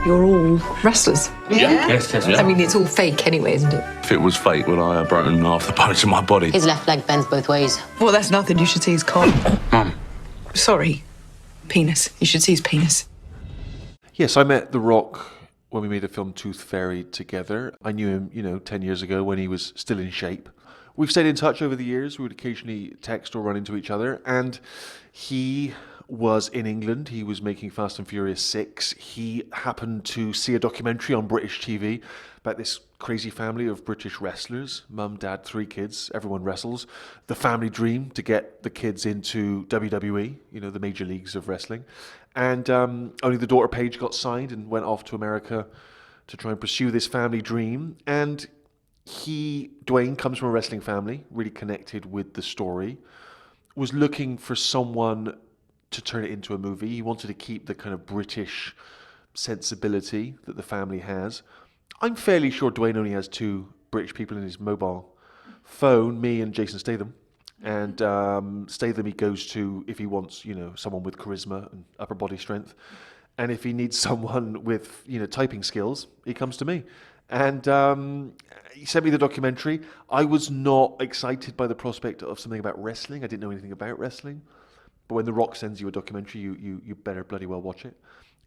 You're all wrestlers. Yeah. Yes. I mean, it's all fake anyway, isn't it? If it was fake, would I have broken half the bones in my body? His left leg bends both ways. Well, that's nothing. You should see his cock. Mum. Sorry. Penis. You should see his penis. Yes, I met The Rock when we made the film Tooth Fairy together. I knew him, 10 years ago when he was still in shape. We've stayed in touch over the years. We would occasionally text or run into each other. And he was in England. He was making Fast and Furious 6. He happened to see a documentary on British TV about this crazy family of British wrestlers. Mum, dad, 3 kids. Everyone wrestles. The family dream to get the kids into WWE, the major leagues of wrestling. And only the daughter Paige got signed and went off to America to try and pursue this family dream. And Dwayne comes from a wrestling family, really connected with the story, was looking for someone to turn it into a movie. He wanted to keep the kind of British sensibility that the family has. I'm fairly sure Dwayne only has 2 British people in his mobile phone, me and Jason Statham. And Statham he goes to if he wants, someone with charisma and upper body strength. And if he needs someone with, typing skills, he comes to me. And he sent me the documentary. I was not excited by the prospect of something about wrestling. I didn't know anything about wrestling. But when The Rock sends you a documentary, you better bloody well watch it.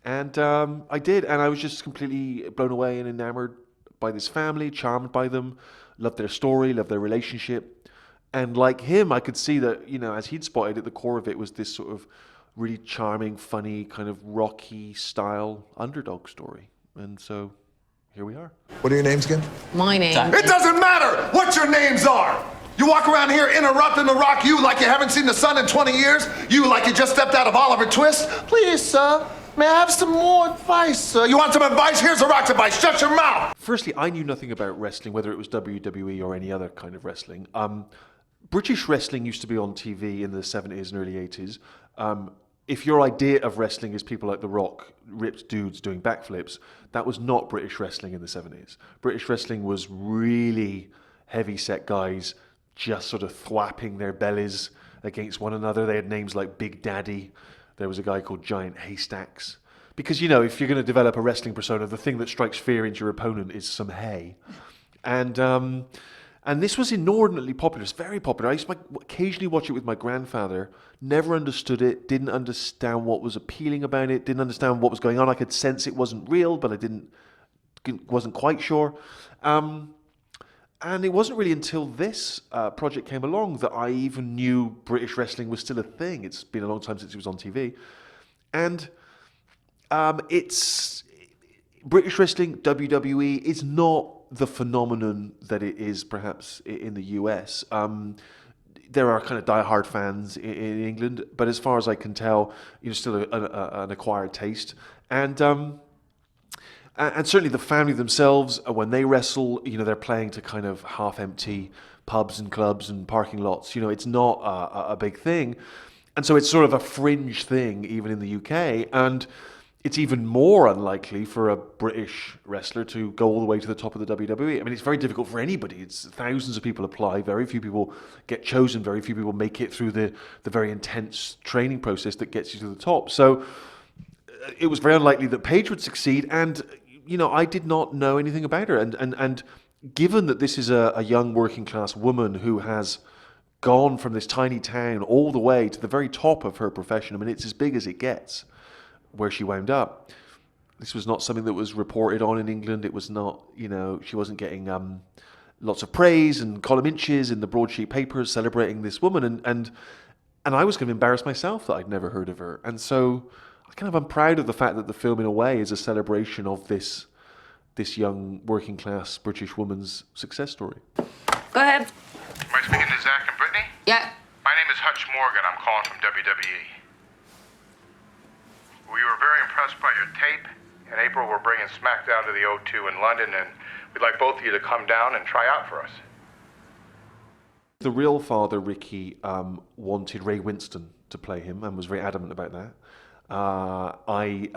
And I did, and I was just completely blown away and enamored by this family, charmed by them, loved their story, loved their relationship. And like him, I could see that, as he'd spotted, at the core of it was this sort of really charming, funny, kind of Rocky style underdog story. And so here we are. What are your names again? My name. It doesn't matter what your names are. You walk around here interrupting The Rock, you like you haven't seen the sun in 20 years, you like you just stepped out of Oliver Twist. Please, sir, may I have some more advice, sir? You want some advice? Here's The Rock's advice. Shut your mouth. Firstly, I knew nothing about wrestling, whether it was WWE or any other kind of wrestling. British wrestling used to be on TV in the 70s and early 80s. If your idea of wrestling is people like The Rock, ripped dudes doing backflips, that was not British wrestling in the 70s. British wrestling was really heavy-set guys just sort of thwapping their bellies against one another. They had names like Big Daddy. There was a guy called Giant Haystacks. Because, if you're going to develop a wrestling persona, the thing that strikes fear into your opponent is some hay. And this was inordinately popular. It's very popular. I used to occasionally watch it with my grandfather. Never understood it. Didn't understand what was appealing about it. Didn't understand what was going on. I could sense it wasn't real, but I wasn't quite sure. And it wasn't really until this project came along that I even knew British wrestling was still a thing. It's been a long time since it was on TV. And it's British wrestling, WWE, is not the phenomenon that it is perhaps in the US. There are kind of diehard fans in England, but as far as I can tell, still an acquired taste. And certainly the family themselves, when they wrestle, they're playing to kind of half-empty pubs and clubs and parking lots. It's not a big thing. And so it's sort of a fringe thing, even in the UK. And it's even more unlikely for a British wrestler to go all the way to the top of the WWE. I mean, it's very difficult for anybody. It's thousands of people apply. Very few people get chosen. Very few people make it through the very intense training process that gets you to the top. So it was very unlikely that Paige would succeed. And I did not know anything about her. And given that this is a young working class woman who has gone from this tiny town all the way to the very top of her profession, I mean, it's as big as it gets where she wound up. This was not something that was reported on in England. It was not, she wasn't getting lots of praise and column inches in the broadsheet papers celebrating this woman. And I was kind of embarrassed myself that I'd never heard of her. And so I'm proud of the fact that the film, in a way, is a celebration of this young working class British woman's success story. Go ahead. Am I speaking to Zach and Brittany? Yeah. My name is Hutch Morgan. I'm calling from WWE. We were very impressed by your tape. In April, we're bringing SmackDown to the O2 in London, and we'd like both of you to come down and try out for us. The real father, Ricky, wanted Ray Winston to play him and was very adamant about that. I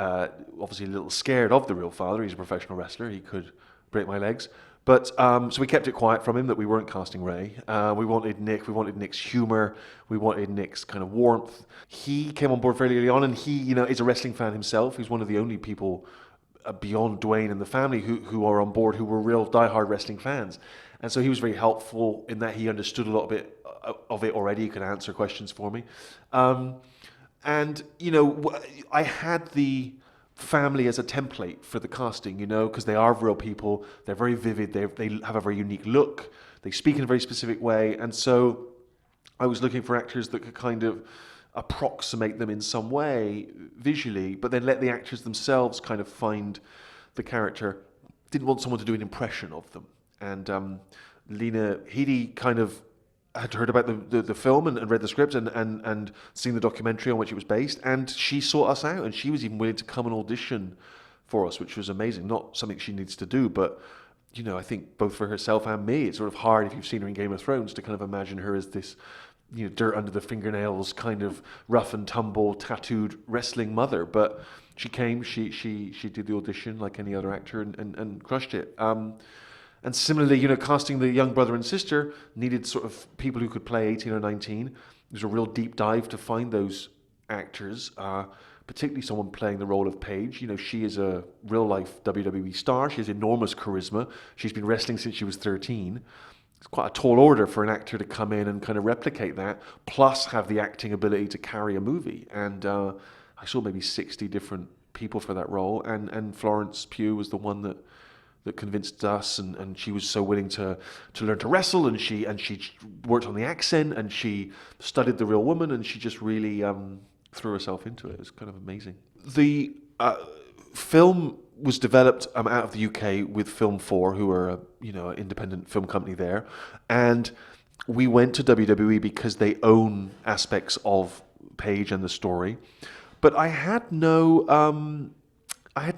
obviously a little scared of the real father. He's a professional wrestler. He could break my legs. But so we kept it quiet from him that we weren't casting Ray. We wanted Nick. We wanted Nick's humor. We wanted Nick's kind of warmth. He came on board fairly early on, and he, is a wrestling fan himself. He's one of the only people beyond Dwayne and the family who are on board, who were real diehard wrestling fans. And so he was very helpful in that he understood a little bit of it already. He could answer questions for me. And, you know, I had the family as a template for the casting, you know, because they are real people. They're very vivid. They have a very unique look. They speak in a very specific way. And so I was looking for actors that could kind of approximate them in some way visually, but then let the actors themselves kind of find the character. Didn't want someone to do an impression of them. And Lena Headey kind of had heard about the film and read the script and seen the documentary on which it was based, and she sought us out, and she was even willing to come and audition for us, which was amazing. Not something she needs to do, but you know, I think both for herself and me, it's sort of hard if you've seen her in Game of Thrones to kind of imagine her as this, you know, dirt under the fingernails, kind of rough and tumble, tattooed wrestling mother. But she came, she did the audition like any other actor and crushed it. And similarly, you know, casting the young brother and sister needed sort of people who could play 18 or 19. There's a real deep dive to find those actors, particularly someone playing the role of Paige. You know, she is a real-life WWE star. She has enormous charisma. She's been wrestling since she was 13. It's quite a tall order for an actor to come in and kind of replicate that, plus have the acting ability to carry a movie. And I saw maybe 60 different people for that role, and Florence Pugh was the one that convinced us, and she was so willing to learn to wrestle, and she worked on the accent, and she studied the real woman, and she just really threw herself into it. It was kind of amazing. The film was developed out of the UK with Film 4, who are an independent film company there, and we went to WWE because they own aspects of Paige and the story, but I had no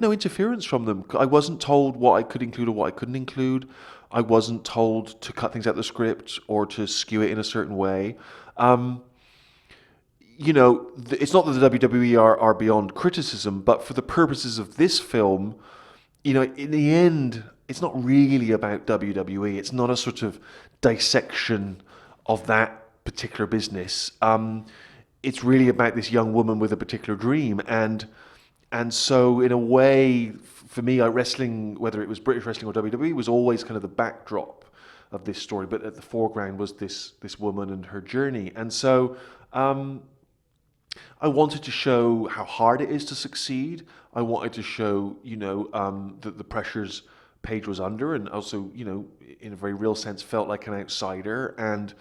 interference from them. I wasn't told what I could include or what I couldn't include. I wasn't told to cut things out of the script or to skew it in a certain way. It's not that the WWE are beyond criticism, but for the purposes of this film, you know, in the end, it's not really about WWE. It's not a sort of dissection of that particular business. It's really about this young woman with a particular dream, and so, in a way, for me, wrestling, whether it was British wrestling or WWE, was always kind of the backdrop of this story. But at the foreground was this woman and her journey. And so, I wanted to show how hard it is to succeed. I wanted to show, the pressures Paige was under, and also, in a very real sense, felt like an outsider. And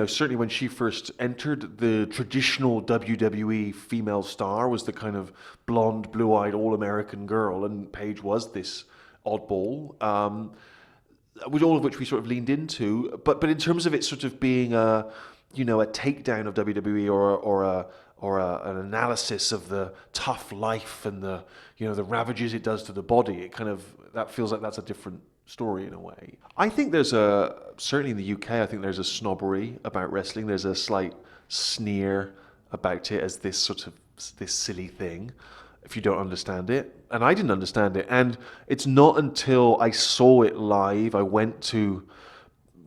certainly when she first entered, the traditional WWE female star was the kind of blonde, blue-eyed, all-American girl, and Paige was this oddball, with all of which we sort of leaned into. But in terms of it sort of being a takedown of WWE or an analysis of the tough life and the ravages it does to the body, that feels like that's a different story in a way. I think certainly in the UK, I think there's a snobbery about wrestling. There's a slight sneer about it as this silly thing, if you don't understand it. And I didn't understand it. And it's not until I saw it live, I went to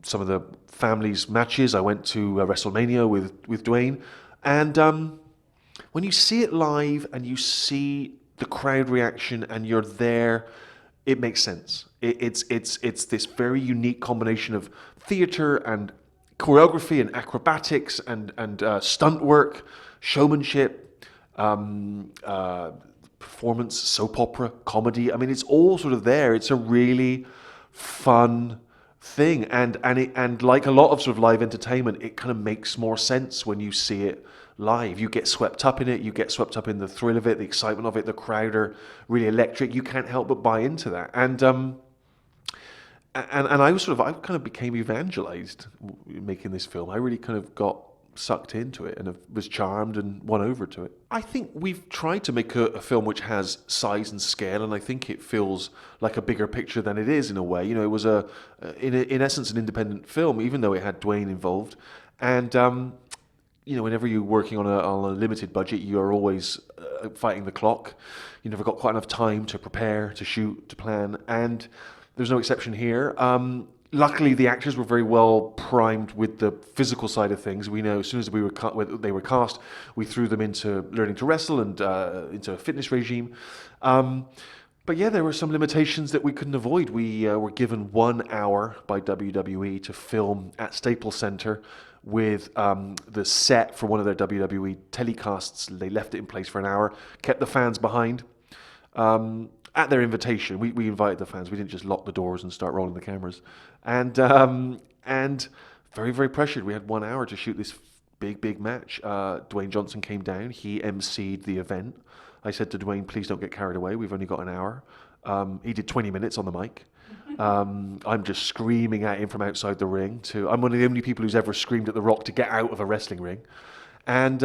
some of the family's matches, I went to WrestleMania with Dwayne, and when you see it live and you see the crowd reaction and you're there, it makes sense. It's this very unique combination of theater and choreography and acrobatics and stunt work, showmanship, performance, soap opera, comedy. I mean, it's all sort of there. It's a really fun thing, and like a lot of sort of live entertainment, it kind of makes more sense when you see it live. You get swept up in it. You get swept up in the thrill of it, the excitement of it. The crowd are really electric. You can't help but buy into that. And I kind of became evangelized making this film. I really kind of got sucked into it and was charmed and won over to it. I think we've tried to make a film which has size and scale, and I think it feels like a bigger picture than it is in a way. It was in essence an independent film, even though it had Dwayne involved. And whenever you're working on a limited budget, you are always fighting the clock. You never got quite enough time to prepare, to shoot, to plan, and there's no exception here. Luckily, the actors were very well primed with the physical side of things. We know as soon as they were cast, we threw them into learning to wrestle and into a fitness regime. But yeah, there were some limitations that we couldn't avoid. We were given 1 hour by WWE to film at Staples Center with the set for one of their WWE telecasts. They left it in place for an hour, kept the fans behind. At their invitation, we invited the fans. We didn't just lock the doors and start rolling the cameras. And very, very pressured. We had 1 hour to shoot this big match. Dwayne Johnson came down. He emceed the event. I said to Dwayne, please don't get carried away. We've only got an hour. He did 20 minutes on the mic. I'm just screaming at him from outside the ring. I'm one of the only people who's ever screamed at The Rock to get out of a wrestling ring. And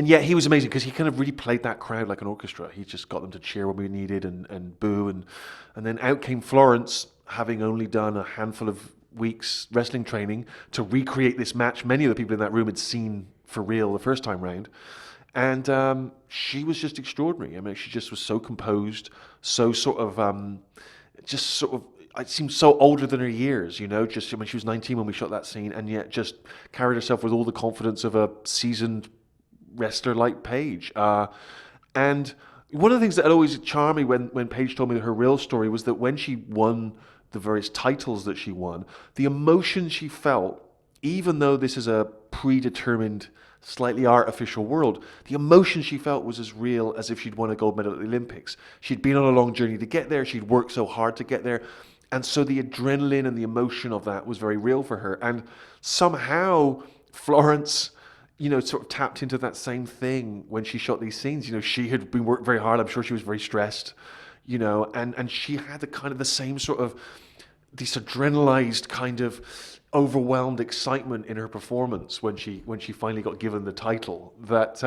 yet he was amazing because he kind of really played that crowd like an orchestra. He just got them to cheer when we needed and boo. And then out came Florence, having only done a handful of weeks wrestling training to recreate this match many of the people in that room had seen for real the first time round. And she was just extraordinary. I mean, she just was so composed, so it seemed so older than her years, you know, just when she was 19 when we shot that scene, and yet just carried herself with all the confidence of a seasoned wrestler like Paige. And one of the things that had always charmed me when Paige told me her real story was that when she won the various titles that she won, the emotion she felt, even though this is a predetermined, slightly artificial world, the emotion she felt was as real as if she'd won a gold medal at the Olympics. She'd been on a long journey to get there. She'd worked so hard to get there. And so the adrenaline and the emotion of that was very real for her. And somehow Florence, you know, sort of tapped into that same thing when she shot these scenes. You know, she had been working very hard. I'm sure she was very stressed, you know, and she had the kind of the same sort of this adrenalized kind of overwhelmed excitement in her performance when she finally got given the title that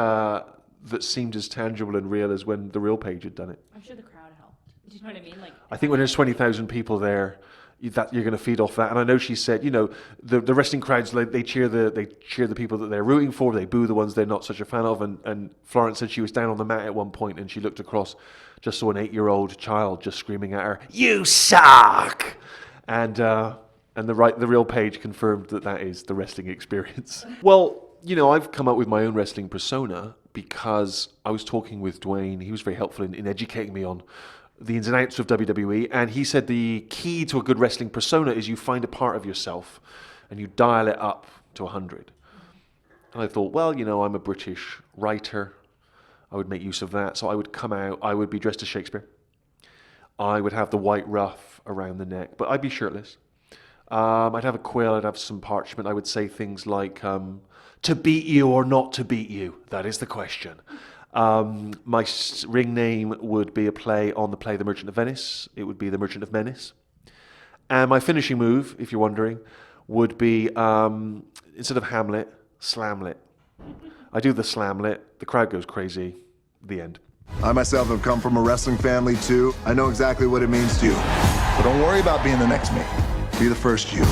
seemed as tangible and real as when the real Paige had done it. I'm sure the crowd helped. Do you know what I mean? Like, I think when there's 20,000 people there, that you're going to feed off that. And I know she said, you know, the wrestling crowds, they cheer the people that they're rooting for, they boo the ones they're not such a fan of. And Florence said she was down on the mat at one point and she looked across, just saw an 8-year-old child just screaming at her, "You suck!" And the real Paige confirmed that is the wrestling experience. Well, you know, I've come up with my own wrestling persona because I was talking with Dwayne. He was very helpful in educating me on the ins and outs of WWE, and he said the key to a good wrestling persona is you find a part of yourself and you dial it up to 100. And I thought, well, you know, I'm a British writer. I would make use of that. So I would come out, I would be dressed as Shakespeare. I would have the white ruff around the neck, but I'd be shirtless. I'd have a quill, I'd have some parchment. I would say things like, to beat you or not to beat you, that is the question. My ring name would be a play on the play The Merchant of Venice. It would be The Merchant of Menace. And my finishing move, if you're wondering, would be, instead of Hamlet, Slamlet. I do the Slamlet, the crowd goes crazy, the end. I myself have come from a wrestling family too. I know exactly what it means to you. But don't worry about being the next me. Be the first you.